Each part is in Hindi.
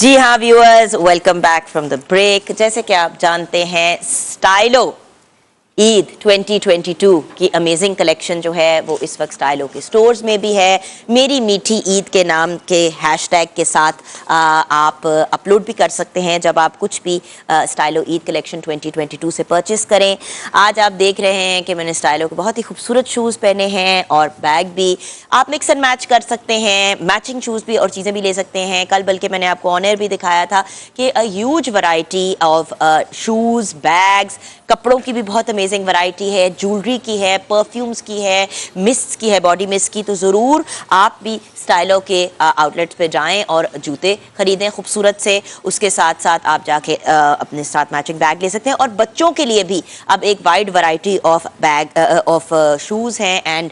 जी हाँ viewers, welcome back from the break. जैसे कि आप जानते हैं, स्टाइलो ईद 2022 की अमेजिंग कलेक्शन जो है वो इस वक्त स्टाइलो के स्टोर्स में भी है। मेरी मीठी ईद के नाम के हैशटैग के साथ आप अपलोड भी कर सकते हैं जब आप कुछ भी स्टाइलो ईद कलेक्शन 2022 से परचेस करें। आज आप देख रहे हैं कि मैंने स्टाइलो के बहुत ही खूबसूरत शूज़ पहने हैं और बैग भी आप मिक्स एंड मैच कर सकते हैं, मैचिंग शूज़ भी और चीज़ें भी ले सकते हैं। कल बल्कि मैंने आपको ऑनर भी दिखाया था कि a huge variety of shoes, bags, कपड़ों की भी बहुत अमेजिंग वैरायटी है, ज्वेलरी की है, परफ्यूम्स की है, मिस्ट की है, बॉडी मिस्ट की। तो ज़रूर आप भी स्टाइलो के आउटलेट्स पे जाएं और जूते खरीदें खूबसूरत से। उसके साथ साथ आप जाके अपने साथ मैचिंग बैग ले सकते हैं। और बच्चों के लिए भी अब एक wide variety of bag of shoes हैं एंड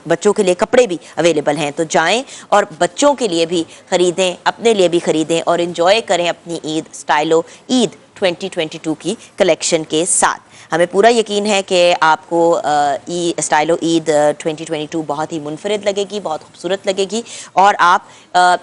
बच्चों के लिए कपड़े भी अवेलेबल हैं। तो जाएं और बच्चों के लिए भी ख़रीदें, अपने लिए भी ख़रीदें और इन्जॉय करें अपनी ईद स्टाइलो ईद 2022 की कलेक्शन के साथ। हमें पूरा यकीन है कि आपको स्टाइलो ईद 2022 बहुत ही मुनफरिद लगेगी, बहुत खूबसूरत लगेगी। और आप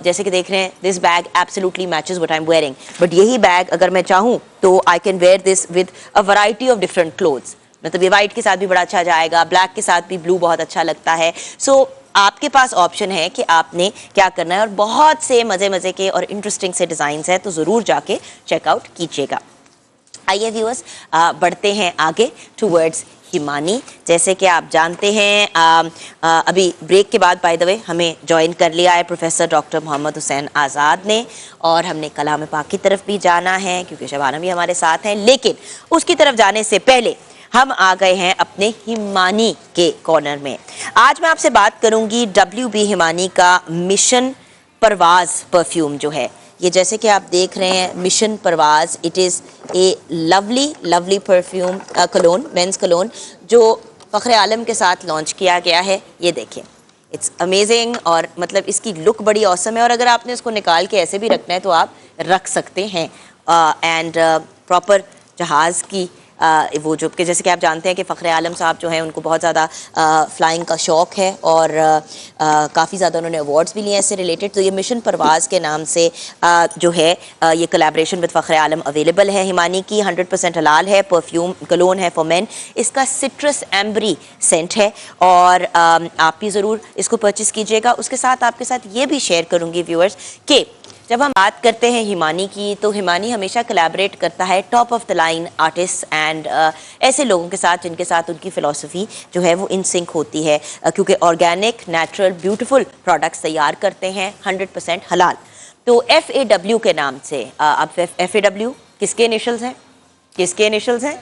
जैसे कि देख रहे हैं, this bag absolutely matches what I am wearing. But यही बैग अगर मैं चाहूँ तो I can wear this with a variety of different clothes. मतलब ये वाइट के साथ भी बड़ा अच्छा जाएगा, ब्लैक के साथ भी ब्लू बहुत अच्छा लगता है। सो आपके पास ऑप्शन है कि आपने क्या करना है। और बहुत से मज़े के और इंटरेस्टिंग से डिज़ाइंस हैं, तो ज़रूर जाके चेकआउट कीजिएगा। आइए व्यूअर्स, बढ़ते हैं आगे टूवर्ड्स हिमानी। जैसे कि आप जानते हैं, अभी ब्रेक के बाद बाय द वे हमें ज्वाइन कर लिया है प्रोफेसर डॉक्टर मोहम्मद हुसैन आज़ाद ने, और हमने कलाम पाक की तरफ भी जाना है क्योंकि शबाना भी हमारे साथ हैं। लेकिन उसकी तरफ जाने से पहले हम आ गए हैं अपने हिमानी के कॉर्नर में। आज मैं आपसे बात करूंगी WB हिमानी का मिशन परवाज परफ्यूम जो है। ये जैसे कि आप देख रहे हैं, mission Parwaz, it is a lovely perfume cologne, men's cologne, जो फ़ख्र आलम के साथ लॉन्च किया गया है। ये देखिए, इट्स अमेजिंग और मतलब इसकी लुक बड़ी औसम है। और अगर आपने इसको निकाल के ऐसे भी रखना है तो आप रख सकते हैं। एंड प्रॉपर जहाज़ की वो जो कि जैसे कि आप जानते हैं कि फ़ख्र आलम साहब जो हैं उनको बहुत ज़्यादा फ़्लाइंग का शौक़ है और काफ़ी ज़्यादा उन्होंने अवार्ड्स भी लिए हैं इससे रिलेटेड। तो ये मिशन परवाज़ के नाम से जो है ये कोलैबोरेशन विद फ़ख्र आलम अवेलेबल है। हिमानी की 100% हलाल है, परफ्यूम कलोन है फॉर मेन। इसका सिट्रस एम्बरी सेंट है और आप भी ज़रूर इसको परचेज़ कीजिएगा। उसके साथ आपके साथ ये भी शेयर करूँगी व्यूअर्स कि जब हम बात करते हैं हिमानी की, तो हिमानी हमेशा कोलैबोरेट करता है top of the line artist and ऐसे लोगों के साथ जिनके साथ उनकी फ़िलॉसफी जो है वो इन सिंक होती है, क्योंकि ऑर्गेनिक, नेचुरल, ब्यूटीफुल प्रोडक्ट्स तैयार करते हैं, 100% हलाल। तो FAW के नाम से, अब FAW किसके इनिशियल्स हैं? किसके इनिशियल्स हैं?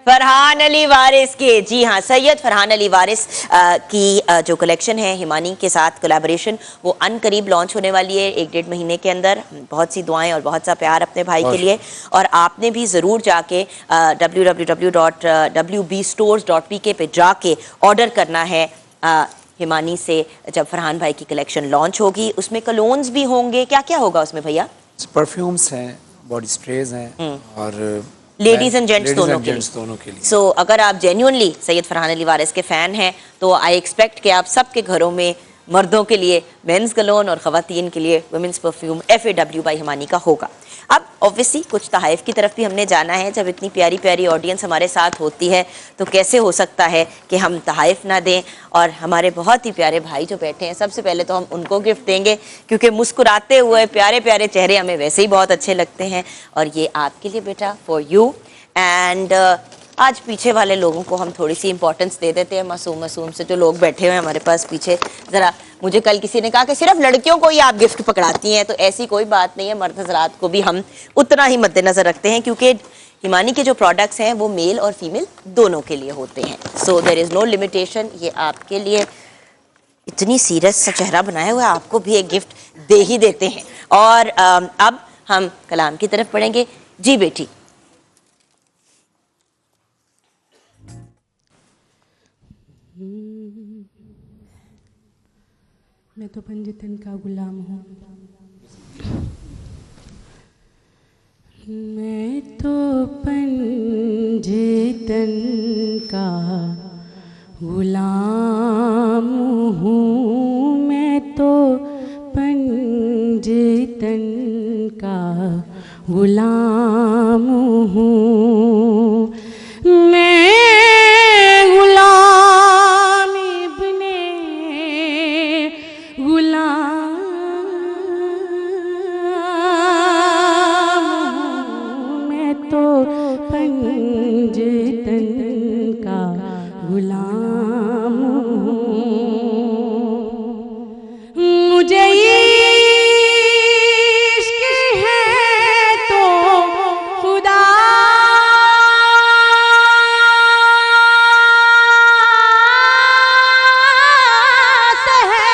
फरहान अली वारिस के। जी हाँ, सैयद फरहान अली वारिस की जो कलेक्शन है हिमानी के साथ कोलैबोरेशन, वो अनकरीब लॉन्च होने वाली है 1-1.5 महीने के अंदर। बहुत सी दुआएं और बहुत सा प्यार अपने भाई के लिए। और आपने भी ज़रूर जाके www.wbstores.pk पे जाके ऑर्डर करना है हिमानी से। जब फरहान भाई की कलेक्शन लॉन्च होगी, उसमें कलोन्स भी होंगे। क्या क्या होगा उसमें भैया? परफ्यूम्स हैं, बॉडी स्प्रेज हैं और लेडीज एंड जेंट्स दोनों के लिए। सो अगर आप जेन्युइनली सैयद फरहान अली वारिस के फ़ैन हैं तो आई एक्सपेक्ट कि आप सबके घरों में मर्दों के लिए मेंस कलोन और ख़वातीन के लिए women's perfume FAW by Himani का होगा। अब ऑब्वियसली कुछ तहाइफ की तरफ भी हमने जाना है। जब इतनी प्यारी प्यारी ऑडियंस हमारे साथ होती है तो कैसे हो सकता है कि हम तहाइफ ना दें। और हमारे बहुत ही प्यारे भाई जो बैठे हैं, सबसे पहले तो हम उनको गिफ्ट देंगे, क्योंकि मुस्कुराते हुए प्यारे प्यारे चेहरे हमें वैसे ही बहुत अच्छे लगते हैं। और ये आपके लिए बेटा, फॉर यू। एंड आज पीछे वाले लोगों को हम थोड़ी सी इंपॉर्टेंस दे देते हैं, मासूम से जो लोग बैठे हुए हैं हमारे पास पीछे। ज़रा, मुझे कल किसी ने कहा कि सिर्फ लड़कियों को ही आप गिफ्ट पकड़ाती हैं, तो ऐसी कोई बात नहीं है। मर्द हज़रात को भी हम उतना ही मद्देनज़र रखते हैं, क्योंकि हिमानी के जो प्रोडक्ट्स हैं वो मेल और फीमेल दोनों के लिए होते हैं। So there is no limitation. ये आपके लिए इतनी सीरियस सा चेहरा बनाया हुआ है, आपको भी एक गिफ्ट दे ही देते हैं। और अब हम कलाम की तरफ बढ़ेंगे। जी बेटी। मैं तो पंजतन का गुलाम हूँ। मैं तो पंजतन का गुलाम हूँ। मैं तो पंजतन गुलाम हूँ मैं, गुलाम इब्ने गुलाम हूँ मैं तो पंजतन का गुलाम हूँ। मुझे इश्क है तो खुदा से है,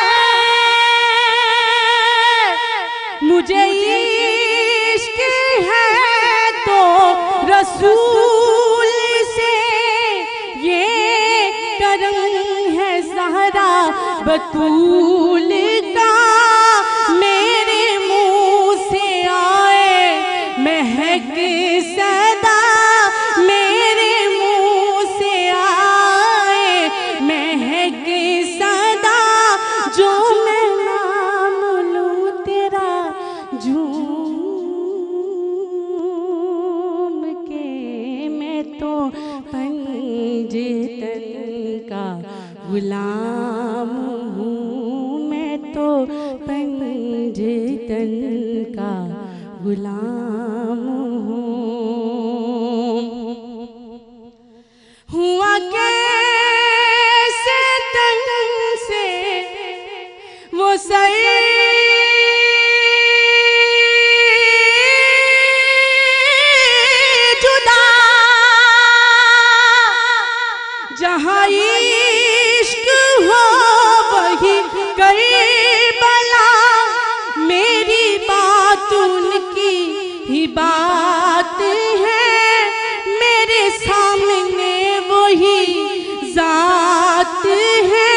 मुझे इश्क है तो रसूल से, ये करम है ज़हरा बतूल का, मेरे मुंह से आए महक सदा, मेरे मुंह से आए महक सदा, जो मैं नाम लूं तेरा झूम के, मैं तो पंजतन का गुलाम हूँ मैं तो पंजतन का गुलाम हूँ। हुआ कैसे तन से वो सर जुदा, जहाँ इश्क हो वही करबला, मेरी बात उनकी ही बात है, मेरे सामने वही जात है,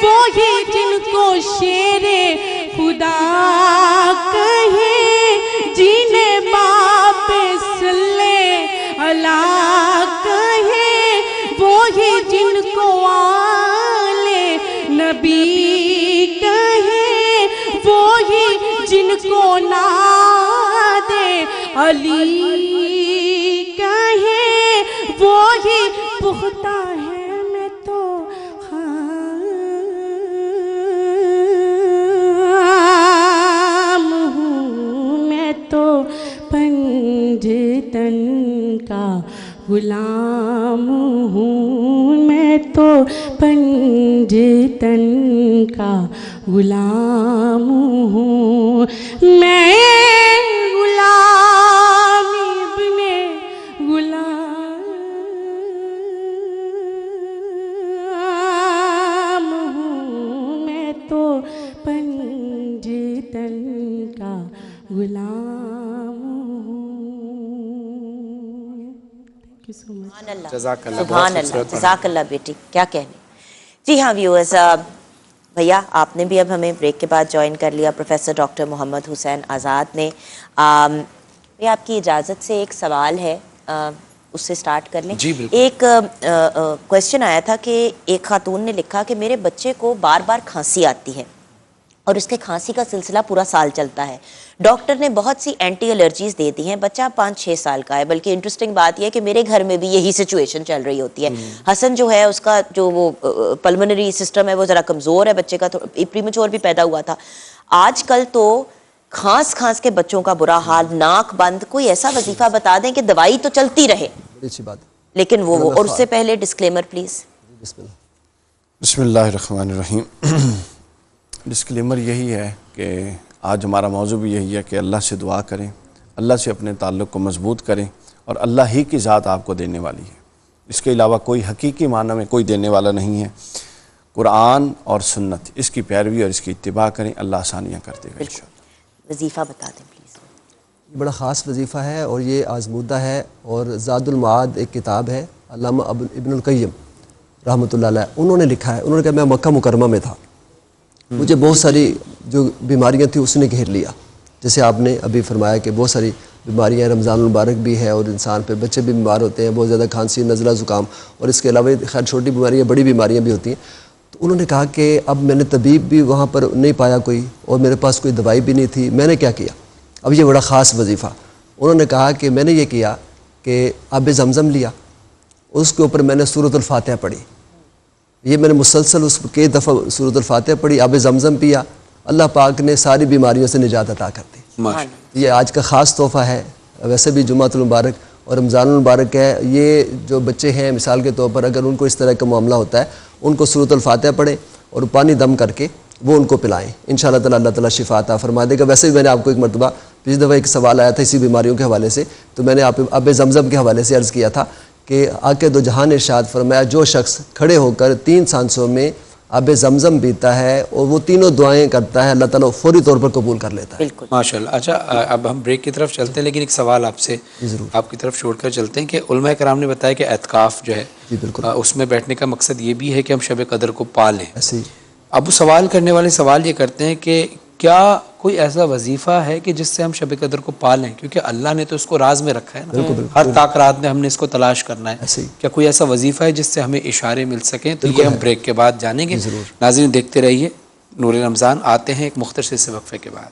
वही जिनको शेरे खुदा कहे, जिन्हें बाप सल्ले अला कहे, वही जिनको आले नबी कहे, वही जिनको नादे अली कहे, वही पुख्ता है मैं तो खाम हूँ मैं तो पंजतन का गुलाम हूँ मैं तो पंजतन का गुलाम हूँ मैं, गुलाम इब्ने गुलाम हूँ मैं तो पंजतन का गुलाम हूँ। Thank you so much. सुभान अल्लाह, जज़ाकल्लाह, सुभान बहुत अल्लाह, खूबसूरत जज़ाकल्लाह बेटी, क्या कहने। जी हाँ व्यूअर्स, भैया आपने भी अब हमें ब्रेक के बाद ज्वाइन कर लिया, प्रोफेसर डॉक्टर मोहम्मद हुसैन आज़ाद ने। भैया आपकी इजाज़त से एक सवाल है, उससे स्टार्ट कर लें। जी बिल्कुल। एक क्वेश्चन आया था कि एक खातून ने लिखा कि मेरे बच्चे को बार बार खांसी आती है और इसके खांसी का सिलसिला पूरा साल चलता है, डॉक्टर ने बहुत सी एंटी एलर्जीज दे दी हैं, बच्चा 5-6 साल का है, बल्कि इंटरेस्टिंग बात यह है कि मेरे घर में भी यही सिचुएशन चल रही होती है। हसन जो है उसका जो वो पल्मोनरी सिस्टम है वो ज़रा कमज़ोर है, बच्चे का प्रीमेच्योर भी पैदा हुआ था। आजकल तो खांस खांस के बच्चों का बुरा हाल, नाक बंद, कोई ऐसा वजीफा बता दें कि दवाई तो चलती रहे, बड़ी अच्छी बात है। लेकिन वो और उससे पहले डिस्क्लेमर प्लीज़। बिस्मिल्लाहिर्रहमानिर्रहीम। डिस्क्लेमर यही है कि आज हमारा मौजू भी यही है कि अल्लाह से दुआ करें, अल्लाह से अपने ताल्लुक़ को मजबूत करें, और अल्लाह ही की ज़ात आपको देने वाली है, इसके अलावा कोई हकीकी माना में कोई देने वाला नहीं है। कुरान और सुन्नत, इसकी पैरवी और इसकी इत्तिबा करें, अल्लाह आसानियाँ कर देगा इंशाअल्लाह। वजीफ़ा बता दें प्लीज़। ये बड़ा ख़ास वजीफ़ा है और ये आज़मूदा है, और ज़ादुल माद एक किताब है, अल्लामा इब्नुल क़य्यिम रहमतुल्लाह अलैह, उन्होंने लिखा है। उन्होंने कहा मैं मक्का मुकरमा में था, मुझे बहुत सारी जो बीमारियां थी उसने घेर लिया, जैसे आपने अभी फरमाया कि बहुत सारी बीमारियां, रमज़ान मुबारक भी है और इंसान पे बच्चे भी बीमार होते हैं, बहुत ज़्यादा खांसी, नज़ला, ज़ुकाम, और इसके अलावा खैर छोटी बीमारियां, बड़ी बीमारियां भी होती हैं। तो उन्होंने कहा कि अब मैंने तबीब भी वहाँ पर नहीं पाया कोई, और मेरे पास कोई दवाई भी नहीं थी, मैंने क्या किया। अब ये बड़ा ख़ास वजीफ़ा, उन्होंने कहा कि मैंने ये किया कि आब ज़मज़म लिया, उसके ऊपर मैंने सूरत अल-फातिहा पढ़ी। ये मैंने मुसलसल उस कई दफ़ा सूरत अल-फातिहा पढ़ी, आब ज़मज़म पिया, अल्लाह पाक ने सारी बीमारियों से निजात अता कर दी। ये आज का ख़ास तोहफ़ा है। वैसे भी जुमातुल मुबारक और रमज़ानुल मुबारक है, ये जो बच्चे हैं मिसाल के तौर पर अगर उनको इस तरह का मामला होता है, उनको सूरत अल-फातिहा पढ़ें और पानी दम करके वो उनको पिलाएं, इंशाअल्लाह ताला अल्लाह ताला शिफा अता फरमा देगा। वैसे भी मैंने आपको एक मरतबा पिछली दफ़ा एक सवाल आया था इसी बीमारियों के हवाले से, तो मैंने आप अब ज़मज़म के हवाले से अर्ज़ किया था कि आके दो जहां ने इरशाद फरमाया, जो शख्स खड़े होकर 3 सांसों में अब ज़मज़म पीता है और वो तीनों दुआएं करता है, अल्लाह ताला फौरी तौर पर कबूल कर लेता है। बिल्कुल माशाल्लाह। अच्छा, अब हम ब्रेक की तरफ चलते हैं, लेकिन एक सवाल आपसे आपकी तरफ छोड़कर चलते हैं कि उलमा कराम ने बताया कि एतकाफ़ जो है जी बिल्कुल, उसमें बैठने का मकसद ये भी है कि हम शब कदर को पा लें। ऐसे ही अब सवाल करने वाले सवाल ये करते हैं कि क्या कोई ऐसा वजीफ़ा है कि जिससे हम शब कदर को पा लें, क्योंकि अल्लाह ने तो इसको राज में रखा है ना, हर ताक रात में हमने इसको तलाश करना है। क्या कोई ऐसा वजीफ़ा है जिससे हमें इशारे मिल सकें? तो ये हम ब्रेक के बाद जानेंगे। नाज़रीन देखते रहिए नूर रमज़ान। आते हैं एक मुख्तसर से वक्फे के बाद।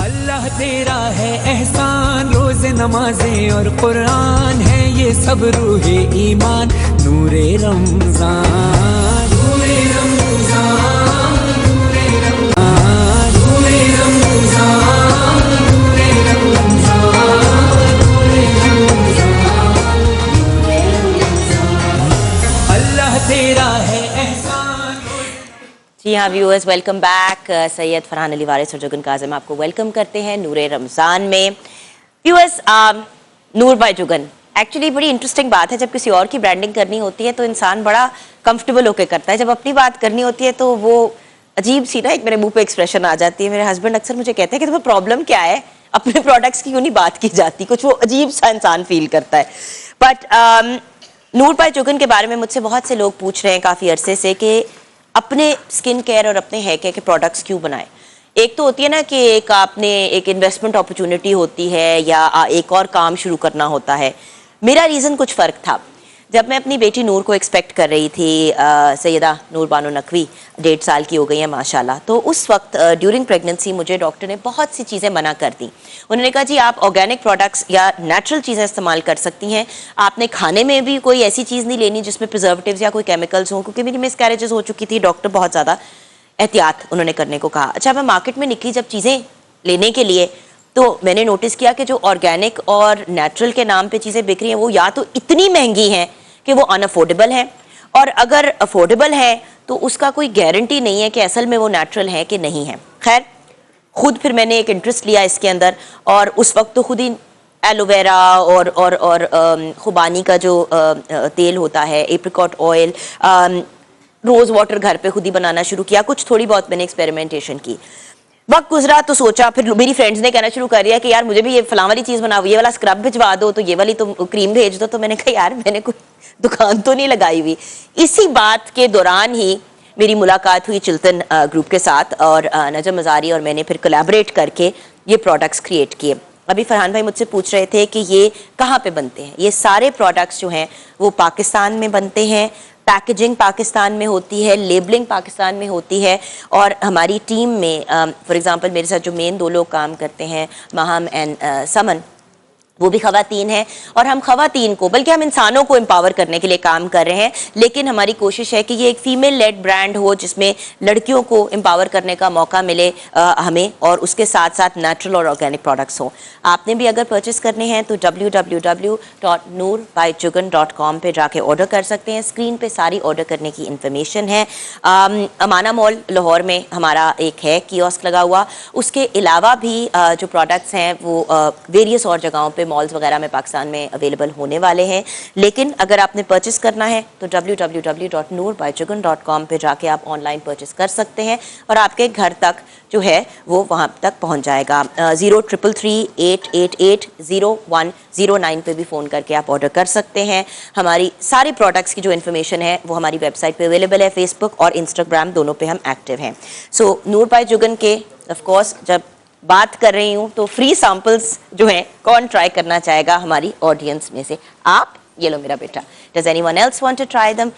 अल्लाह तेरा है एहसान, रोज़ नमाजें और कुरान है ये सब रूहे ईमान। नूरे रमज़ान, नूरे रमज़ान, नूरे रमज़ान, नूरे रमज़ान, नूरे रमज़ान, नूरे रमज़ान, नूरे रमज़ान। अल्लाह तेरा है एहसान। जी हाँ viewers, welcome back. Syed Farhan Ali Waris और जुगन काज़िम आपको वेलकम करते हैं नूरे रमज़ान में। व्यूअर्स, नूर बाय जुगन एक्चुअली बड़ी इंटरेस्टिंग बात है। जब किसी और की ब्रांडिंग करनी होती है तो इंसान बड़ा कंफर्टेबल होकर करता है, जब अपनी बात करनी होती है तो वो अजीब सी ना एक मेरे मुंह पे एक्सप्रेशन आ जाती है। मेरे हस्बैंड अक्सर मुझे कहते हैं कि तुम्हें प्रॉब्लम क्या है, अपने प्रोडक्ट्स की क्यों नहीं बात की जाती, कुछ वो अजीब सा इंसान फील करता है। बट नूर बाय जुगन के बारे में मुझसे बहुत से लोग पूछ रहे हैं काफ़ी अरसे से कि अपने स्किन केयर और अपने हेयर केयर के प्रोडक्ट्स क्यों बनाएं। एक तो होती है ना कि एक आपने एक इन्वेस्टमेंट अपॉर्चुनिटी होती है या एक और काम शुरू करना होता है। मेरा रीज़न कुछ फ़र्क था। जब मैं अपनी बेटी नूर को एक्सपेक्ट कर रही थी, सैयदा नूर बानो नकवी 1.5 साल की हो गई है माशाल्लाह, तो उस वक्त ड्यूरिंग प्रेगनेंसी मुझे डॉक्टर ने बहुत सी चीज़ें मना कर दी। उन्होंने कहा जी आप ऑर्गेनिक प्रोडक्ट्स या नेचुरल चीज़ें इस्तेमाल कर सकती हैं, आपने खाने में भी कोई ऐसी चीज़ नहीं लेनी जिसमें प्रिजर्वेटिव्स या कोई केमिकल्स हों, क्योंकि मेरी मिसकैरेजेस हो चुकी थी। डॉक्टर बहुत ज़्यादा एहतियात उन्होंने करने को कहा। अच्छा, मैं मार्केट में निकली जब चीज़ें लेने के लिए, तो मैंने नोटिस किया कि जो ऑर्गेनिक और नेचुरल के नाम पे चीज़ें बिक रही हैं वो या तो इतनी महंगी हैं कि वो अनअफोर्डेबल है, और अगर अफोर्डेबल है तो उसका कोई गारंटी नहीं है कि असल में वो नेचुरल है कि नहीं है। खैर, खुद फिर मैंने एक इंटरेस्ट लिया इसके अंदर, और उस वक्त तो खुद ही एलोवेरा और खुबानी का जो तेल होता है, एप्रिकॉट ऑयल, रोज़ वाटर घर पे खुद ही बनाना शुरू किया। कुछ थोड़ी बहुत मैंने एक्सपेरिमेंटेशन की। वक्त गुजरा तो सोचा, फिर मेरी फ्रेंड्स ने कहना शुरू कर दिया कि यार मुझे भी ये फलां वाली चीज़ बनाओ, ये वाला स्क्रब भिजवा दो, तो ये वाली तो क्रीम भेज दो। तो मैंने कहा यार मैंने कोई दुकान तो नहीं लगाई हुई। इसी बात के दौरान ही मेरी मुलाकात हुई चिल्तन ग्रुप के साथ, और नजम मज़ारी और मैंने फिर कोलैबोरेट करके ये प्रोडक्ट्स क्रिएट किए। अभी फरहान भाई मुझसे पूछ रहे थे कि ये कहाँ पे बनते हैं। ये सारे प्रोडक्ट्स जो हैं वो पाकिस्तान में बनते हैं, पैकेजिंग पाकिस्तान में होती है, लेबलिंग पाकिस्तान में होती है, और हमारी टीम में फॉर एग्जांपल मेरे साथ जो मेन 2 लोग काम करते हैं, महम एंड समन, वो भी ख़वातीन हैं, और हम ख़वातीन को, बल्कि हम इंसानों को एम्पावर करने के लिए काम कर रहे हैं। लेकिन हमारी कोशिश है कि ये एक फ़ीमेल लेड ब्रांड हो जिसमें लड़कियों को एम्पावर करने का मौका मिले हमें, और उसके साथ साथ नेचुरल और ऑर्गेनिक प्रोडक्ट्स हों। आपने भी अगर परचेस करने हैं तो www.noorbyjugan.com पे जाके ऑर्डर कर सकते हैं। स्क्रीन पे सारी ऑर्डर करने की इन्फॉर्मेशन है। अमाना मॉल लाहौर में हमारा एक है कियोस्क लगा हुआ। उसके अलावा भी जो प्रोडक्ट्स हैं वो वेरियस और जगहों पे मॉल्स वगैरह में पाकिस्तान में अवेलेबल होने वाले हैं। लेकिन अगर आपने परचेस करना है तो www.noorbyjugan.com पे जाके आप ऑनलाइन परचेस कर सकते हैं, और आपके घर तक जो है वो वहाँ तक पहुँच जाएगा। 0333880109 पे भी फ़ोन करके आप ऑर्डर कर सकते हैं। हमारी सारी प्रोडक्ट्स की जो इन्फॉर्मेशन है वो हमारी वेबसाइट पे अवेलेबल है। फेसबुक और इंस्टाग्राम दोनों पे हम एक्टिव हैं। सो नूर बाय जुगन के ऑफ कोर्स जब बात कर रही हूँ तो फ्री सैंपल्स जो हैं कौन ट्राई करना चाहेगा हमारी ऑडियंस में से? आप, ये लो मेरा बेटा। Does anyone else want to try them?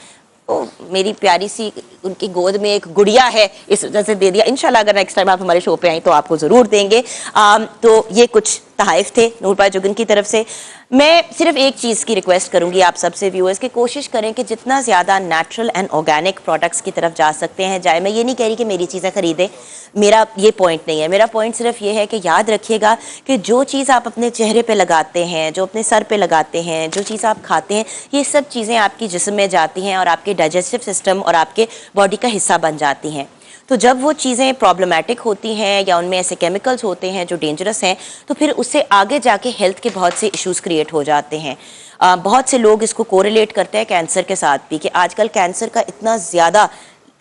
ओ मेरी प्यारी सी उनकी गोद में एक गुड़िया है इस वजह से दे दिया। इंशाल्लाह अगर नेक्स्ट टाइम आप हमारे शो पे आई तो आपको ज़रूर देंगे। तो ये कुछ तहाइफ थे नूरपाल जुगन की तरफ से। मैं सिर्फ एक चीज़ की रिक्वेस्ट करूंगी आप सबसे व्यूअर्स कि कोशिश करें कि जितना ज़्यादा नेचुरल एंड ऑर्गेनिक प्रोडक्ट्स की तरफ जा सकते हैं जाए। मैं ये नहीं कह रही कि मेरी चीज़ें खरीदें, मेरा ये पॉइंट नहीं है। मेरा पॉइंट सिर्फ ये है कि याद रखिएगा कि जो चीज़ आप अपने चेहरे पे लगाते हैं, जो अपने सर पे लगाते हैं, जो चीज़ आप खाते हैं, ये सब चीज़ें आपकी जिस्म में जाती हैं और आपके डाइजेस्टिव सिस्टम और आपके बॉडी का हिस्सा बन जाती हैं। तो जब वो चीज़ें प्रॉब्लमेटिक होती हैं या उनमें ऐसे केमिकल्स होते हैं जो डेंजरस हैं, तो फिर उससे आगे जाके हेल्थ के बहुत से इश्यूज क्रिएट हो जाते हैं। बहुत से लोग इसको कोरिलेट करते हैं कैंसर के साथ भी कि आजकल कैंसर का इतना ज़्यादा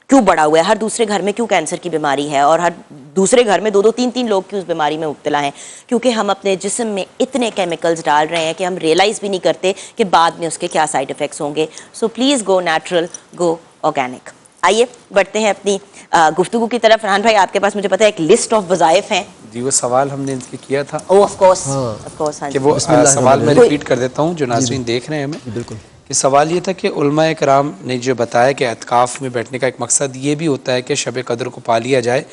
क्यों बढ़ा हुआ है, हर दूसरे घर में क्यों कैंसर की बीमारी है और हर दूसरे घर में 2-2 3-3 लोग क्यों उस बीमारी में मुब्तला हैं, क्योंकि हम अपने जिस्म में इतने केमिकल्स डाल रहे हैं कि हम रियलाइज़ भी नहीं करते कि बाद में उसके क्या साइड इफ़ेक्ट्स होंगे। So please go natural, go organic. आइए बढ़ते हैं अपनी गुफ्तगू की तरफ। फरहान भाई आपके पास मुझे पता है एक लिस्ट ऑफ वज़ाइफ हैं जी, वो सवाल हमने इनके किया था। ओह ऑफ कोर्स हाँ कि वो सवाल मैं रिपीट कर देता हूँ जो नाज़रीन देख रहे हैं हमें। बिल्कुल। कि सवाल ये था कि उलमा कराम ने जो बताया कि एतकाफ़ में बैठने का एक मकसद ये भी होता है कि शब कदर को पा लिया जाए।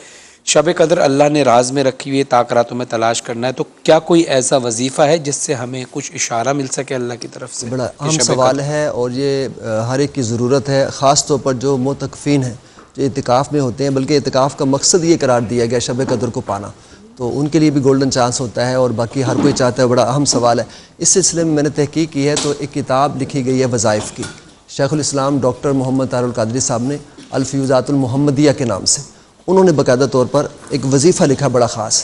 शब कदर अल्लाह ने राज में रखी हुई है, ताकरातों में तलाश करना है। तो क्या कोई ऐसा वजीफ़ा है जिससे हमें कुछ इशारा मिल सके अल्लाह की तरफ से? बड़ा अहम सवाल है और ये हर एक की ज़रूरत है, ख़ास तौर पर जो मोतकफ़ीन हैं, जो इतिकाफ़ में होते हैं। बल्कि इतिकाफ़ का मकसद ये करार दिया गया शब कदर को पाना, तो उनके लिए भी गोल्डन चांस होता है और बाकी हर कोई चाहता है। बड़ा अहम सवाल है। इस सिलसिले में मैंने तहकीक की है तो एक किताब लिखी गई है वज़ाइफ़ की, शेखुल इस्लाम डॉक्टर मोहम्मद तारुल कादरी साहब ने अल-फ़यूज़ातुल मुहम्मदिया के नाम से उन्होंने बाकायदा तौर पर एक वजीफ़ा लिखा बड़ा ख़ास।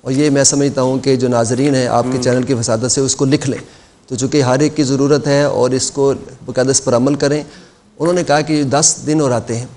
और ये मैं समझता हूँ कि जो नाज़रीन हैं आपके चैनल की वसादत से उसको लिख लें, तो चूँकि हर एक की ज़रूरत है और इसको बाकायदा इस पर अमल करें। उन्होंने कहा कि 10 दिन और आते हैं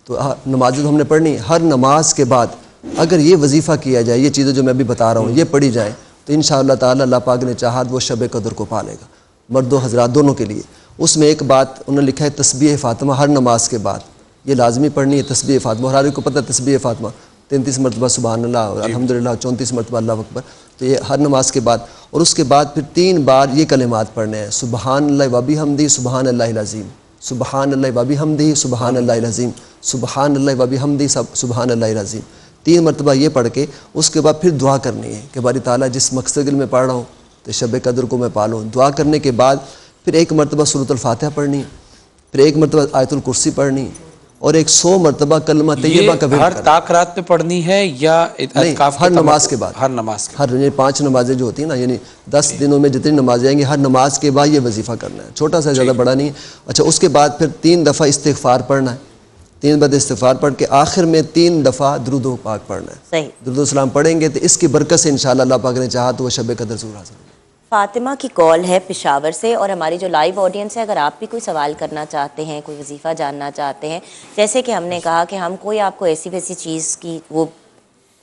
तो नमाज़ तो हमने पढ़नी, हर नमाज के बाद अगर ये वजीफ़ा किया जाए, ये चीज़ें जो मैं अभी बता रहा हूँ ये पढ़ी जाए, तो इंशाअल्लाह ताला अल्लाह पाक ने चाहा वो शब कदर को पा लेगा, मर्द व हज़रात दोनों के लिए। उसमें एक बात उन्होंने लिखा है तस्बीह फ़ातिमा हर नमाज के बाद ये लाजमी पढ़नी है। तस्बीह फ़ातिमा और हर एक को पता है तस्बीह फ़ातिमा 33 मरतबा सुबहान अल्लाह और अल्हम्दुलिल्लाह 34 मरतबा अल्लाह अकबर। तो ये हर नमाज के बाद, और उसके बाद फिर 3 बार ये कलिमात पढ़ने हैं, सुबहान अल्लाह व बिहम्दी सुबहान अल्लाहिल अज़ीम, सुबहान अल्लाह व बिहम्दी सुबहान अल्लाहिल अज़ीम, सुबहान अल्लाह व बिहम्दी सुबहान अल्लाहिल अज़ीम। 3 मरतबा ये पढ़ के उसके बाद फिर दुआ करनी है कि बारी ताला जिस मकसद में पढ़ रहा हूँ तो शब कदर को मैं पालूँ। दुआ करने के बाद फिर 1 मरतबा सूरतुल फातिहा पढ़नी, फिर 1 मरतबा आयतुल कुर्सी पढ़नी और 100 मरतबा कलमा तैयबा का हर ताकरात पे पढ़नी है या हर नमाज के बाद? हर नमाज के हर 5 नमाजें जो होती हैं ना, यानी 10 दिनों में जितनी नमाजें आएंगी हर नमाज के बाद ये वजीफ़ा करना है। छोटा सा, ज़्यादा बड़ा नहीं है। अच्छा, उसके बाद फिर 3 दफ़ा इस्तिग़फ़ार पढ़ना है। 3 बार इस्तिग़फ़ार पढ़ के आखिर में 3 दफ़ा दुरूद व पाक पढ़ना है। सही दुरूद व सलाम पढ़ेंगे तो इसकी बरकत से इंशाअल्लाह अल्लाह पाक ने चाहा तो वह शब कदर ज़रूर हासिल होगी। फातिमा की कॉल है पेशावर से और हमारी जो लाइव ऑडियंस है, अगर आप भी कोई सवाल करना चाहते हैं, कोई वजीफ़ा जानना चाहते हैं, जैसे कि हमने कहा कि हम कोई आपको ऐसी वैसी चीज़ की वो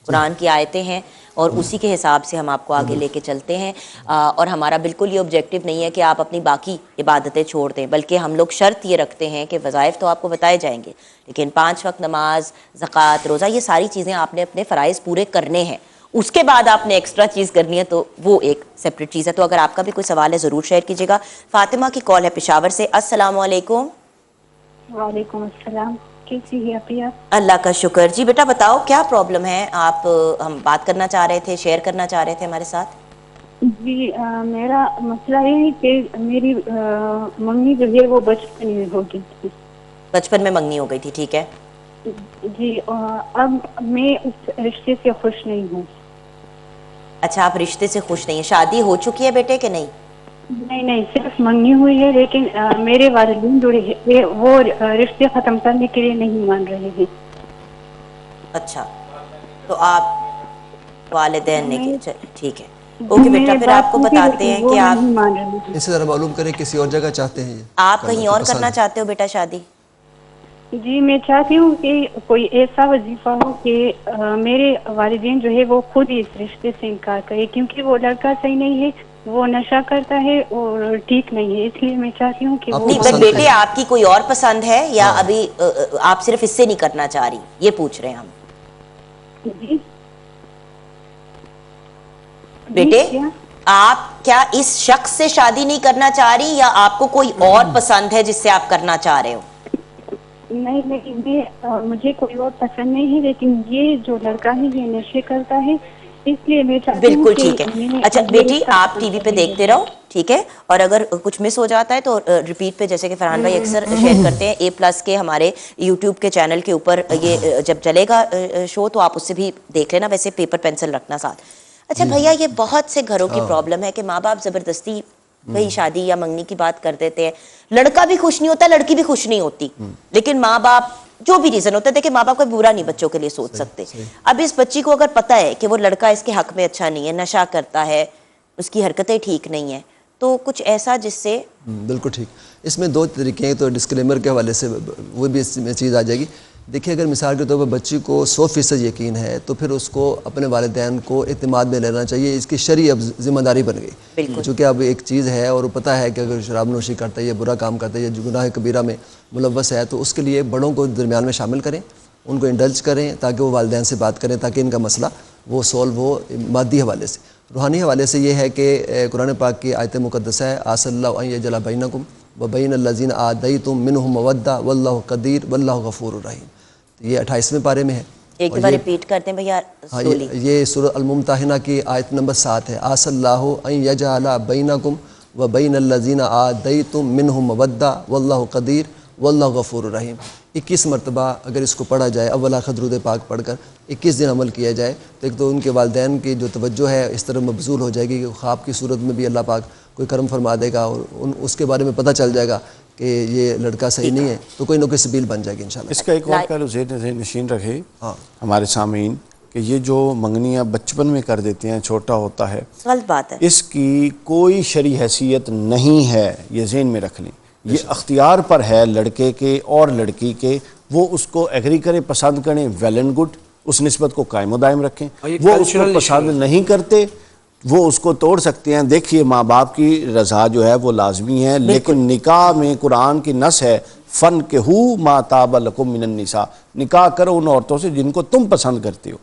कुरान की आयतें हैं और उसी के हिसाब से हम आपको आगे लेके चलते हैं। और हमारा बिल्कुल ये ऑब्जेक्टिव नहीं है कि आप अपनी बाकी इबादतें छोड़ दें, बल्कि हम लोग शर्त ये रखते हैं कि वज़ाइफ तो आपको बताए जाएंगे, लेकिन 5 वक्त नमाज, ज़कात, रोज़ा, ये सारी चीज़ें आपने अपने फ़राइज़ पूरे करने हैं। उसके बाद आपने एक्स्ट्रा चीज़ करनी है तो वो एक सेपरेट चीज़ है। तो अगर आपका भी कोई सवाल है ज़रूर शेयर कीजिएगा। फातिमा की कॉल है पेशावर से। अस्सलाम वालेकुम। वालेकुम अस्सलाम। कैसी है अपिया? अल्लाह का शुक्र। जी बेटा बताओ क्या प्रॉब्लम है, आप हम बात करना चाह रहे थे, शेयर करना चाह रहे थे हमारे साथ? जी मेरा मसला ये है कि मेरी मम्मी जो है वो बचपन में हो गई थी। बचपन में मंगनी हो गई थी, ठीक है जी। अब मैं उस रिश्ते से खुश नहीं हूँ। अच्छा, आप रिश्ते से खुश नहीं है। शादी हो चुकी है बेटे कि नहीं? नहीं, सिर्फ मंगनी हुई है, लेकिन मेरे वालिदैन जो है वो रिश्ते खत्म करने के लिए नहीं मान रहे हैं। अच्छा, तो आप वालिदैन ने, ठीक है ओके बेटा, फिर आपको बताते हैं कि आप इसे जरा मालूम करें किसी और जगह चाहते हैं, आप कहीं और करना चाहते हो बेटा शादी? जी मैं चाहती हूँ कि कोई ऐसा वजीफा हो कि मेरे वालिदैन जो है वो खुद ही इस रिश्ते से इनकार करे, क्योंकि वो लड़का सही नहीं है, वो नशा करता है और ठीक नहीं है, इसलिए मैं चाहती हूँ कि नहीं, बट बेटे आपकी कोई और पसंद है या अभी आप सिर्फ इससे नहीं करना चाह रही, ये पूछ रहे हैं हम। जी बेटे आप क्या इस शख्स से शादी नहीं करना चाह रही या आपको कोई और पसंद है जिससे आप करना चाह रहे हो? नहीं नहीं मैं मुझे कोई और पसंद नहीं है, लेकिन ये जो लड़का है ये नशे करता है, इसलिए मैं चाहती हूँ बिल्कुल कि ठीक है। मेरे- अच्छा मेरे बेटी, साथ आप टीवी पे देखते रहो, ठीक है, और अगर कुछ मिस हो जाता है तो रिपीट पे, जैसे कि फरहान भाई अक्सर शेयर करते हैं, A+ के हमारे यूट्यूब के चैनल के ऊपर ये जब चलेगा शो तो आप उससे भी देख लेना, वैसे पेपर पेंसिल रखना साथ। अच्छा भैया, ये बहुत से घरों की प्रॉब्लम है कि माँ बाप जबरदस्ती भाई शादी या मंगनी की बात कर देते हैं, लड़का भी खुश नहीं होता, लड़की भी खुश नहीं होती, लेकिन माँ बाप जो भी रीजन होता है, देखिए माँ बाप कोई बुरा नहीं बच्चों के लिए सोच सकते। अब इस बच्ची को अगर पता है कि वो लड़का इसके हक में अच्छा नहीं है, नशा करता है, उसकी हरकतें ठीक नहीं है, तो कुछ ऐसा जिससे बिल्कुल ठीक। इसमें दो तरीके हैं, तो डिस्क्लेमर के हवाले से वो भी इसमें चीज़ आ जाएगी। देखिए, अगर मिसाल के तौर पर बच्ची को 100% यकीन है तो फिर उसको अपने वालिदैन को इत्मीनान में लेना चाहिए, इसकी शरई अब जिम्मेदारी बन गई, चूँकि अब एक चीज़ है और पता है कि अगर शराब नोशी करता है या बुरा काम करता है या गुनाह कबीरा में मुलव्वस है, तो उसके लिए बड़ों को दरमियान में शामिल करें, उनको इंडल्ज करें ताकि वो वालिदैन से बात करें, ताकि इनका मसला वो सॉल्व हो मादी हवाले से। रूहानी हवाले से ये है कि कुरान पाक की आयत मुक़द्दस है, आसल्लाहु अन यजअल बैनकुम व बैन अल्लज़ीना आदैतुम मिनहुम मवद्दा वल्लाहु क़दीर वल्लाहु गफ़ूरुर रहीम। ये 28वें पारे में है। एक बार रिपीट करते हैं भैया। हाँ, ये सूरह अल-मुम्ताहिना की आयत नंबर 7 है, आसल्लाहु अन यजअल बैनकुम व बैन अल्लज़ीना आदैतुम मिनहुम मवद्दा वल्लाहु क़दीर वल्लाहु गफ़ूरुर रहीम। 21 मरतबा अगर इसको पढ़ा जाए, अव्वला खदरूद पाक पढ़कर 21 दिन अमल किया जाए, तो एक तो उनके वालिदैन की जो तवज्जो है इस तरह मबज़ूल हो जाएगी कि ख्वाब की सूरत में भी अल्लाह पाक कोई करम फरमा देगा और उसके बारे में पता चल जाएगा कि ये लड़का सही नहीं है, तो कोई न कोई सबील बन जाएगी इंशाल्लाह। इसका एक और पहलू ज़हन नशीन रखे हमारे सामीन कि ये जो मंगनियाँ बचपन में कर देते हैं, छोटा होता है, गलत बात है, इसकी कोई शरई हैसियत नहीं है, ये ज़हन में रख लें। ये अख्तियार पर है लड़के के और लड़की के, वो उसको एग्री करें, पसंद करें, वेल एंड गुड, उस निस्बत को कायम दायम रखें। वो उसको पसंद नहीं करते, वो उसको तोड़ सकते हैं। देखिए, माँ बाप की रज़ा जो है वो लाजमी है, लेकिन निकाह में कुरान की नस है, फ़न के हु मा ताब लकुम मिनन निसा, निकाह करो उन औरतों से जिनको तुम पसंद करते हो,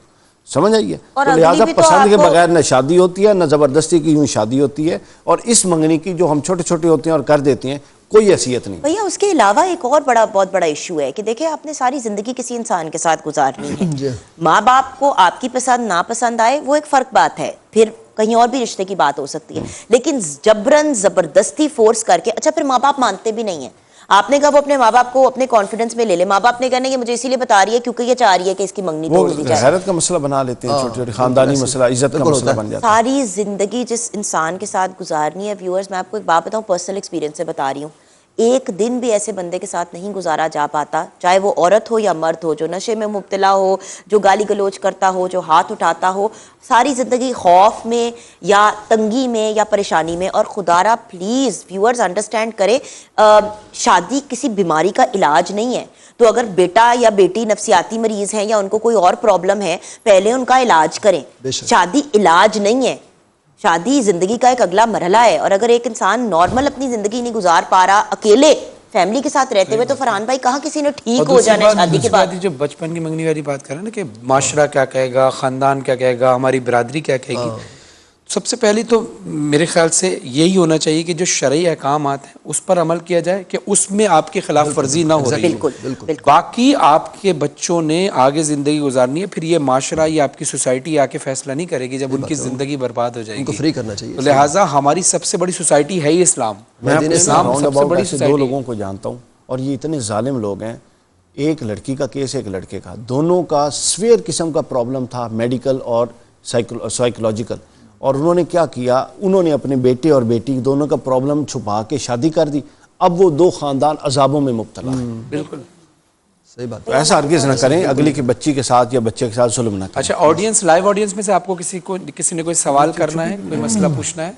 समझ आइए। तो लिहाजा पसंद के बगैर न शादी होती है, न ज़बरदस्ती की यूँ शादी होती है, और इस मंगनी की जो हम छोटे छोटे होते हैं और कर देते हैं, कोई हैसियत नहीं। भैया उसके अलावा एक और बहुत बड़ा इशू है कि देखिए, आपने सारी जिंदगी किसी इंसान के साथ गुजारनी है, माँ बाप को आपकी पसंद ना पसंद आए वो एक फर्क बात है, फिर कहीं और भी रिश्ते की बात हो सकती है, लेकिन जबरन जबरदस्ती फोर्स करके, अच्छा फिर माँ बाप मानते भी नहीं है, आपने कहा वो अपने माँ बाप को अपने कॉन्फिडेंस में ले ले, माँ बाप ने कहना ये मुझे इसीलिए बता रही है क्योंकि ये चाह रही है कि इसकी मंगनी तोड़ दी जाए, गैरत का मसला बना लेते हैं, छोटे छोटे खानदानी मसला, इज्जत का मसला बन जाता है। सारी जिंदगी जिस इंसान के साथ गुजारनी है, व्यूअर्स मैं आपको एक बात बताऊं, पर्सनल एक्सपीरियंस से बता रही हूँ, एक दिन भी ऐसे बंदे के साथ नहीं गुजारा जा पाता, चाहे वो औरत हो या मर्द हो, जो नशे में मुब्तला हो, जो गाली गलोच करता हो, जो हाथ उठाता हो, सारी ज़िंदगी खौफ में या तंगी में या परेशानी में। और खुदारा प्लीज़ व्यूअर्स अंडरस्टैंड करें, शादी किसी बीमारी का इलाज नहीं है, तो अगर बेटा या बेटी नफसियाती मरीज़ हैं या उनको कोई और प्रॉब्लम है, पहले उनका इलाज करें, शादी इलाज नहीं है, शादी जिंदगी का एक अगला मरहला है। और अगर एक इंसान नॉर्मल अपनी जिंदगी नहीं गुजार पा रहा अकेले फैमिली के साथ रहते हुए, तो फरहान भाई कहाँ किसी ने ठीक हो जाना है शादी के बाद। जो बचपन की मंगनी वाली बात करें ना कि माशरा क्या कहेगा, खानदान क्या कहेगा, हमारी बिरादरी क्या कहेगी, सबसे पहले तो मेरे ख्याल से यही होना चाहिए कि जो शरई अहकामात हैं उस पर अमल किया जाए, कि उसमें आपकी खिलाफ वर्जी ना हो रही है। बाकी आपके बच्चों ने आगे ज़िंदगी गुजारनी है, फिर ये माशरा या आपकी सोसाइटी आके फैसला नहीं करेगी जब उनकी ज़िंदगी बर्बाद हो जाएगी, उनको फ्री करना चाहिए। तो लिहाजा हमारी सबसे बड़ी सोसाइटी है ही इस्लाम। मैं अपने सबसे बड़ी दो लोगों को जानता हूँ और ये इतने जालिम लोग हैं, एक लड़की का केस, एक लड़के का, दोनों का स्वेयर किस्म का प्रॉब्लम था, मेडिकल और साइकोलॉजिकल, और उन्होंने क्या किया, उन्होंने अपने बेटे और बेटी दोनों का प्रॉब्लम छुपा के शादी कर दी। अब वो दो खानदान अजाबों में मुब्तला है। बिल्कुल सही बात। तो ऐसा हरगिज़ ना करें, अगली की बच्ची के साथ या बच्चे के साथ जुल्म ना करें। अच्छा, ऑडियंस, लाइव ऑडियंस में से आपको किसी ने कोई सवाल करना है, कोई मसला पूछना है?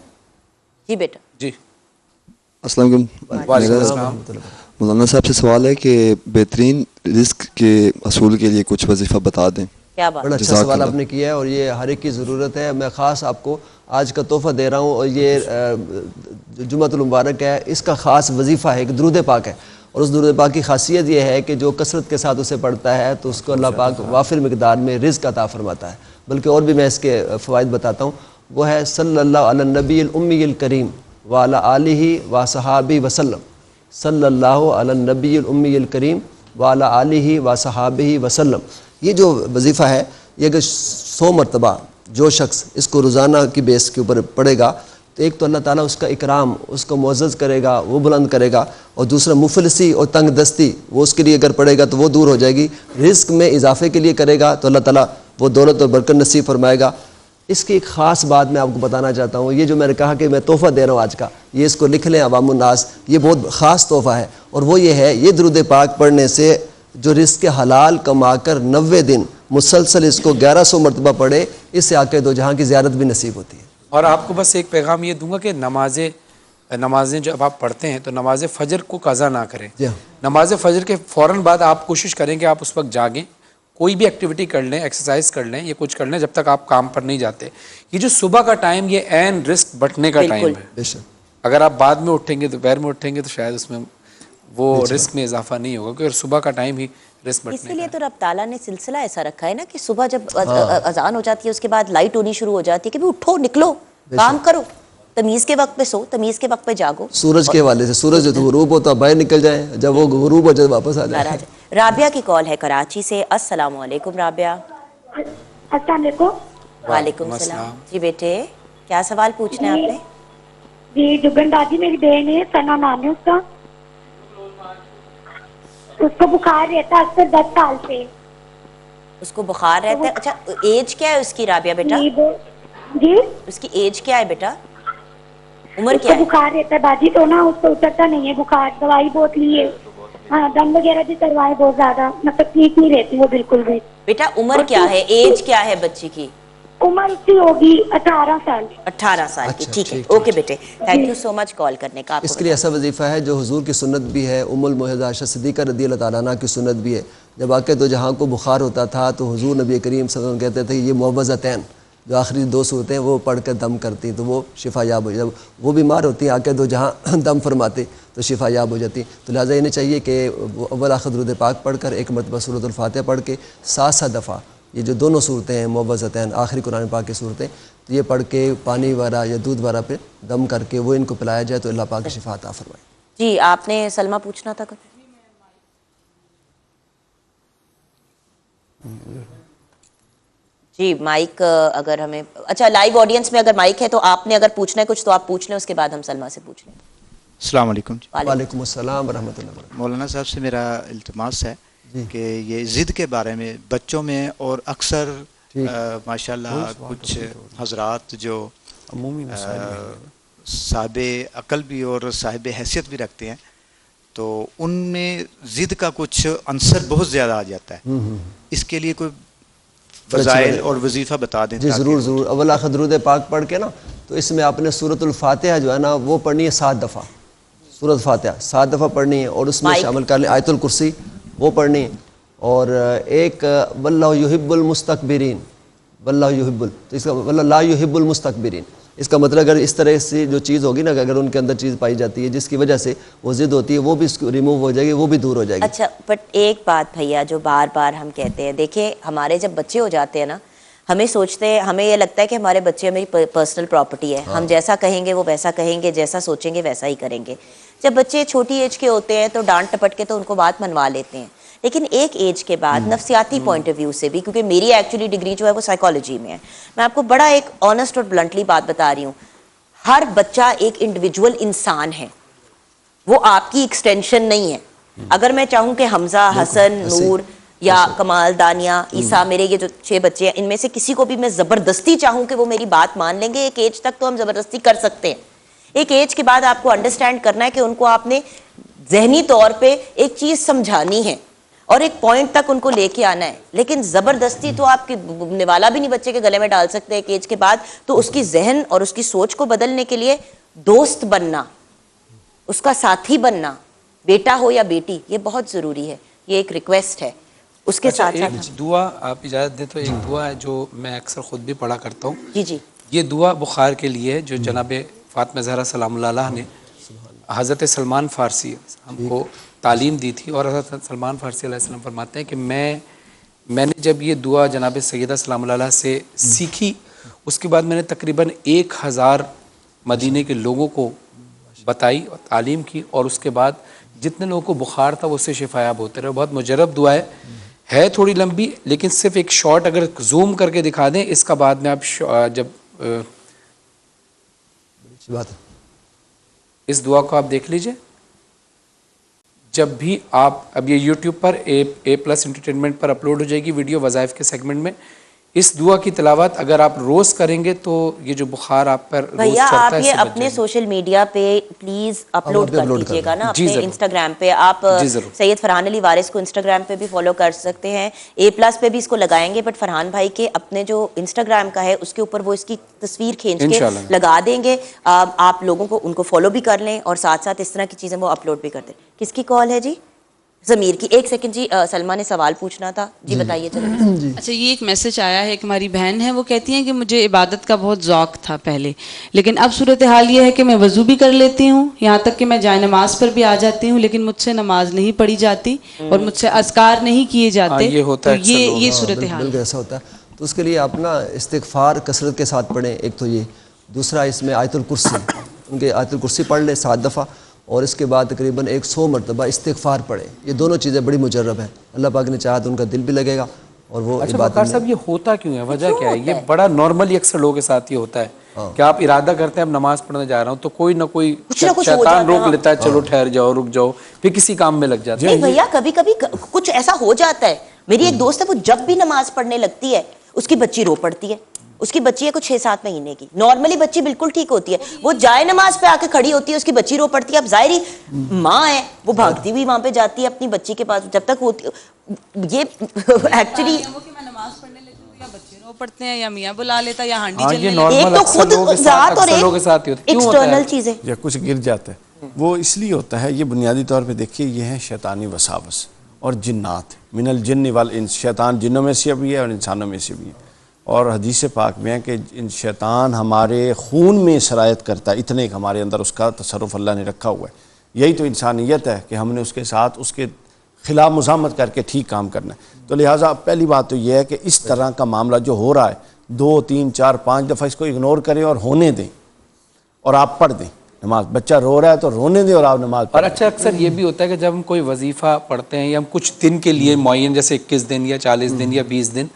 जी बेटा। जी अस्सलाम वालेकुम। मौलाना साहब से सवाल है कि बेहतरीन रिस्क के असूल के लिए कुछ वजीफा बता दें। क्या बात, बड़ा अच्छा सवाल आपने किया है और ये हर एक की ज़रूरत है। मैं ख़ास आपको आज का तोहफ़ा दे रहा हूँ, और ये जुम्मतुल मुबारक है, इसका ख़ास वजीफ़ा है, एक दुरूद पाक है, और उस दुरूद पाक की खासियत ये है कि जो कसरत के साथ उसे पढ़ता है तो उसको अल्लाह पाक वाफिर मिक़दार में रिज़्क़ अता फरमाता है। बल्कि और भी मैं इसके फ़वाइद बताता हूँ, वो है सल्लल्लाहु अला नबील उम्मील करीम व अला आलिही व सहाबी वसल्लम, सल्लल्लाहु अला नबील उम्मील करीम वाला आलिही व सहाबिही वसल्लम। ये जो वजीफ़ा है ये अगर 100 मरतबा जो शख्स इसको रोज़ाना की बेस के ऊपर पढ़ेगा तो एक तो अल्लाह ताला उसका इकराम, उसको मुअज़्ज़ज़ करेगा, वो बुलंद करेगा, और दूसरा मुफलिसी और तंग दस्ती वो उसके लिए अगर पड़ेगा तो वो दूर हो जाएगी। रिस्क में इजाफे के लिए करेगा तो अल्लाह ताला वो दौलत और बरकत नसीब फरमाएगा। इसकी एक ख़ास बात मैं आपको बताना चाहता हूँ, ये जो मैंने कहा कि मैं तोहफ़ा दे रहा हूँ आज का, ये इसको लिख लें अवामुन्नास, ये बहुत ख़ास तोहफ़ा है। और वो ये है, ये दुरूद पाक पढ़ने से जो रिस्क हलाल कमा कर 90 दिन मुसलसल इसको 1100 मरतबा पढ़े, इससे आके दो जहाँ की ज़ियारत भी नसीब होती है। और आपको बस एक पैगाम ये दूंगा कि नमाजें जब आप पढ़ते हैं तो नमाज फ़जर को कज़ा ना करें। नमाज फ़जर के फ़ौरन बाद आप कोशिश करें कि आप उस वक्त जागें, कोई भी एक्टिविटी कर लें, एक्सरसाइज कर लें, ये कुछ कर लें जब तक आप काम पर नहीं जाते। ये जो सुबह का टाइम, ये एन रिस्क बटने का टाइम है। अगर आप बाद में उठेंगे, दोपहर में उठेंगे तो शायद उसमें वो रिस्क में इजाफा नहीं होगा, क्योंकि सुबह का टाइम ही रिस्क बटने का। इसीलिए तो रब ताला ने सिलसिला ऐसा रखा है ना कि सुबह जब अजान हो जाती है उसके बाद लाइट होनी शुरू हो जाती है कि भी उठो, निकलो, काम करो, तमीज़ के वक्त पे सो, तमीज़ के वक्त पे जागो। सूरज के हवाले से, सूरज जो गुरूब होता है बाहर निकल जाए, जब वो गुरूब हो जाए वापस आ जाए। राबिया की कॉल है कराची से। अस्सलाम वालेकुम राबिया। अस्सलाम वालेकुम। वालेकुम सलाम। जी बेटे, क्या सवाल पूछना है आपने? जी, जुगन दादी मेरी बहन है, सना नाम है उसका, उसको बुखार रहता है अक्सर 10 साल से। उसको बुखार रहता है? अच्छा, एज क्या है उसकी राबिया बेटा? जी, उसकी एज क्या है बेटा, उम्र क्या है? बुखार रहता है बाजी, तो ना उसको उतरता नहीं है बुखार, दवाई बहुत ली है, हाँ दम वगैरह भी करवाए बहुत ज्यादा, मतलब ठीक नहीं रहती वो बिल्कुल भी। बेटा उम्र क्या है, एज क्या है बच्ची की? उम्र उसकी होगी 18 साल। 18 साल की, ठीक है। ओके बेटे, thank you so much call करने का। इसके लिए ऐसा वजीफ़ा है जो हुजूर की सुन्नत भी है, उम्मुल मुअज़्ज़ज़ आयशा सिद्दीक़ा रज़ियल्लाहु ताला अन्हा की सुन्नत भी है। जब आके दो जहाँ को बुखार होता था तो हुजूर नबी करीम सल्लल्लाहु अलैहि वसल्लम कहते थे ये मुअव्वज़तैन, जो आखिरी 2 सूरतें हैं वो पढ़ कर दम करती तो वो शिफायाब हो। जब वो बीमार होती हैं आके दो जहाँ दम फरमाते तो शिफायाब हो जाती। तो लिहाजा इन्हें चाहिए कि अव्वल आखिर दुरूद पाक पढ़ कर एक मरतबा सूरतुल फातिहा पढ़ के 7 दफ़ा ये जो दोनों सूरतें हैं मुअव्वज़तैन, आखिरी कुरान पाक की सूरतें, तो ये पढ़ के पानी वगैरह या दूध वगैरह पे दम करके वो इनको पिलाया जाए तो अल्लाह पाक की शिफा अता फरमाए। जी, आपने सलमा पूछना था कुछ? जी, माइक अगर हमें, अच्छा लाइव ऑडियंस में अगर माइक है तो आपने अगर पूछना है कुछ तो आप पूछ लें, उसके बाद हम सलमा से पूछ लें। अस्सलाम वालेकुम। वालेकुम अस्सलाम व रहमतुल्लाह व बरकातहू। मौलाना साहब से मेरा इल्तिमास है कि ये ज़िद के बारे में बच्चों में, और अक्सर माशाल्लाह कुछ हजरात जो साहिब अकल भी और साहिब हैसियत भी रखते हैं तो उनमें ज़िद का कुछ अंसर बहुत ज़्यादा आ जाता है। इसके लिए कोई फ़ज़ाइल और वजीफ़ा बता दें। जी ज़रूर ज़रूर। अव्वल आखिर दुरूद पाक पढ़ के ना तो इसमें आपने सूरतुल फातिहा जो है ना वो पढ़नी है 7 दफ़ा। सूरत फातिहा 7 दफ़ा पढ़नी है और उसमें शामिल कर लें आयतुल कुर्सी, वो पढ़नी है, और एक वल्लाहु युहिब्बुल मुस्तकबिरीन, वल्लाहु युहिब्बुल, तो इसका वल्लाहु ला युहिब्बुल मुस्तकबिरीन, इसका मतलब अगर इस तरह से जो चीज़ होगी ना, अगर उनके अंदर चीज़ पाई जाती है जिसकी वजह से वो ज़िद होती है, वो भी रिमूव हो जाएगी, वो भी दूर हो जाएगी। अच्छा, बट एक बात भैया जो बार बार हम कहते हैं, देखिए हमारे जब बच्चे हो जाते हैं ना, हमें सोचते हैं, हमें ये लगता है कि हमारे बच्चे मेरी पर्सनल प्रॉपर्टी है, हम जैसा कहेंगे वो वैसा कहेंगे, जैसा सोचेंगे वैसा ही करेंगे। जब बच्चे छोटी एज के होते हैं तो डांट टपट के तो उनको बात मनवा लेते हैं, लेकिन एक एज के बाद नफ्सियाती पॉइंट ऑफ व्यू से भी, क्योंकि मेरी एक्चुअली डिग्री जो है वो साइकोलॉजी में है, मैं आपको बड़ा एक ऑनेस्ट और ब्लंटली बात बता रही हूँ, हर बच्चा एक इंडिविजुअल इंसान है, वो आपकी एक्सटेंशन नहीं है। अगर मैं चाहूँ कि हमजा, हसन, नूर या कमाल, दानिया, ईसा, मेरे ये जो 6 बच्चे हैं, इनमें से किसी को भी मैं ज़बरदस्ती चाहूँ कि वो मेरी बात मान लेंगे, एक एज तक तो हम ज़बरदस्ती कर सकते हैं। एक एज के बाद आपको अंडरस्टैंड करना है कि उनको आपने जहनी तौर पे एक चीज़ समझानी है और एक पॉइंट तक उनको लेके आना है, लेकिन ज़बरदस्ती तो आपके निवाला भी नहीं बच्चे के गले में डाल सकते एक एज के बाद। तो उसकी जहन और उसकी सोच को बदलने के लिए दोस्त बनना, उसका साथी बनना, बेटा हो या बेटी, ये बहुत ज़रूरी है। ये एक रिक्वेस्ट है। उसके साथ साथ दुआ, आप इजाज़त दें तो एक दुआ है जो मैं अक्सर ख़ुद भी पढ़ा करता हूँ। जी जी, ये दुआ बुखार के लिए है जो जनाब फ़ातिमा ज़हरा सलामुल्लाह अलैहा ने हज़रत सलमान फ़ारसी हमको तालीम दी थी, और हज़रत सलमान फ़ारसी अलैहिस्सलाम फरमाते हैं कि मैंने जब ये दुआ जनाब सैयदा सलामुल्लाह अलैहा से सीखी, उसके बाद मैंने तकरीबन 1000 मदीने के लोगों को बताई और तालीम की, और उसके बाद जितने लोगों को बुखार था वो उससे शिफायाब होते रहे। बहुत मुजरब दुआ है थोड़ी लंबी, लेकिन सिर्फ एक शॉट अगर जूम करके दिखा दें, इसका बाद में आप जब बात है। इस दुआ को आप देख लीजिए। जब भी आप, अब ये YouTube पर A+ एंटरटेनमेंट पर अपलोड हो जाएगी वीडियो वज़ाइफ के सेगमेंट में। इस दुआ की तिलावत अगर आप रोज़ करेंगे तो ये जो बुखार आप पर रोज़ भैया चढ़ता आप है, ये इससे बच अपने जाएंगे। सोशल मीडिया पे प्लीज अपलोड कर दीजिएगा ना, जी, अपने जरूर। इंस्टाग्राम पे। आप जी, जरूर। सैयद फरहान अली वारिस को इंस्टाग्राम पे भी फॉलो कर सकते हैं, A+ पे भी इसको लगाएंगे, बट फरहान भाई के अपने जो इंस्टाग्राम का है उसके ऊपर वो इसकी तस्वीर खींच के इंशाल्लाह। लगा देंगे। आप लोगों को उनको फॉलो भी कर लें और साथ साथ इस तरह की चीजें वो अपलोड भी कर दें। किसकी कॉल है जी? ज़मीर की। एक सेकंड जी, सलमा ने सवाल पूछना था जी, बताइए। चलो अच्छा, ये एक मैसेज आया है, एक हमारी बहन है, वो कहती हैं कि मुझे इबादत का बहुत ज़ौक था पहले, लेकिन अब सूरत हाल ये है कि मैं वज़ू भी कर लेती हूँ, यहाँ तक कि मैं जाए नमाज पर भी आ जाती हूँ, लेकिन मुझसे नमाज नहीं पढ़ी जाती और मुझसे अज़कार नहीं किए जाते। ये होता है, ये सूरत हाल बिल्कुल ऐसा होता है। तो उसके लिए आप ना इस्तिग़फ़ार कसरत के साथ पढ़ें, एक तो ये, दूसरा इसमें आयतुल कुर्सी, उनके आयतुल कुर्सी पढ़ लें 7 दफ़ा, और इसके बाद तकरीबन 100 मरतबा इस्तिग़फ़ार पढ़े। ये दोनों चीज़ें बड़ी मुजर्रब हैं। अल्लाह पाक ने चाहा तो उनका दिल भी लगेगा और वो अच्छा वकार साहब, ये होता क्यों है, वजह क्या है? ये बड़ा नॉर्मली अक्सर लोगों के साथ ये होता है कि आप इरादा करते हैं अब नमाज पढ़ने जा रहा हूँ, तो कोई ना कोई शैतान रोक लेता है, चलो ठहर जाओ, रुक जाओ, फिर किसी काम में लग जाते हैं। नहीं भैया, कभी कभी कुछ ऐसा हो जाता है। मेरी एक दोस्त है, वो जब भी नमाज पढ़ने लगती है उसकी बच्ची रो पड़ती है। उसकी बच्ची है कुछ 6-7 महीने की, नॉर्मली बच्ची बिल्कुल ठीक होती है, वो जाए नमाज पे आके खड़ी होती है, उसकी बच्ची रो पड़ती है। अब जाहिर माँ है, वो भागती हुई वहां पे जाती है अपनी बच्ची के पास, जब तक होती ये एक्चुअली बच्चे रो पड़ते हैं या मियाँ बुला लेता या हांडी हाँ, चलने ये नॉर्मल एक तो खुद जात और एक एक्सटर्नल चीजें या कुछ गिर जाता है, वो इसलिए होता है। ये बुनियादी तौर पे देखिए, ये है शैतानी वसावस और जिन्नात, मिनल जिन्न वल इंस, शैतान जिन्नों में से भी है और इंसानों में से भी है। और हदीस पाक में है कि इन शैतान हमारे खून में सरायत करता है, इतने हमारे अंदर उसका तसर्रुफ़ अल्लाह ने रखा हुआ है। यही तो इंसानियत है कि हमने उसके साथ उसके खिलाफ मुज़ाहमत करके ठीक काम करना है। तो लिहाजा पहली बात तो यह है कि इस तरह का मामला जो हो रहा है 2, 3, 4, 5 दफ़ा इसको इग्नोर करें और होने दें, और आप पढ़ दें नमाज। बच्चा रो रहा है तो रोने दें और आप नमाज पढ़ें। और अच्छा, अक्सर ये भी होता है कि जब हम कोई वजीफ़ा पढ़ते हैं या हम कुछ दिन के लिए मुअय्यन, जैसे 21 दिन या 40 दिन या 20 दिन,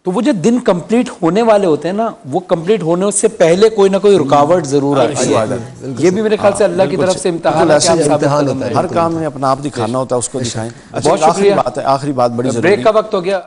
तो वो जो दिन कंप्लीट होने वाले होते हैं ना, वो कंप्लीट होने से पहले कोई ना कोई रुकावट जरूर आती है। ये भी मेरे ख्याल से अल्लाह की तरफ से इम्तिहान है। हर काम में अपना आप दिखाना होता है, उसको दिखाएं। बहुत शुक्रिया। आखिरी बात बड़ी ब्रेक का वक्त हो गया।